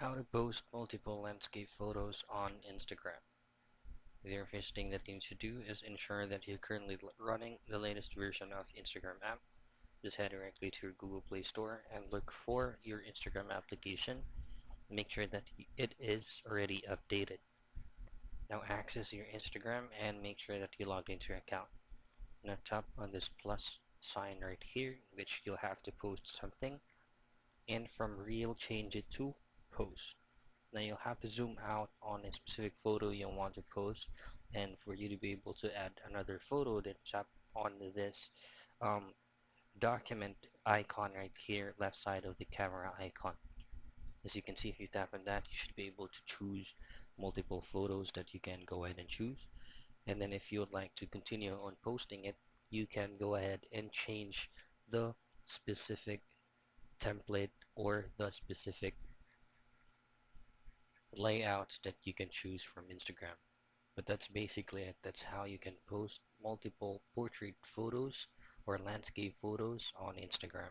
How to post multiple landscape photos on Instagram. The very first thing that you need to do is ensure that you're currently running the latest version of Instagram app. Just head directly to your Google Play Store and look for your Instagram application. Make sure that it is already updated. Now access your Instagram and make sure that you log into your account. Now tap on this plus sign right here, which you'll have to post something, and from reel change it to post. Now you'll have to zoom out on a specific photo you want to post, and for you to be able to add another photo, then tap on this um, document icon right here, left side of the camera icon. As you can see, if you tap on that, you should be able to choose multiple photos that you can go ahead and choose. And then if you would like to continue on posting it, you can go ahead and change the specific template or the specific layouts that you can choose from Instagram. But that's basically it. That's how you can post multiple portrait photos or landscape photos on Instagram.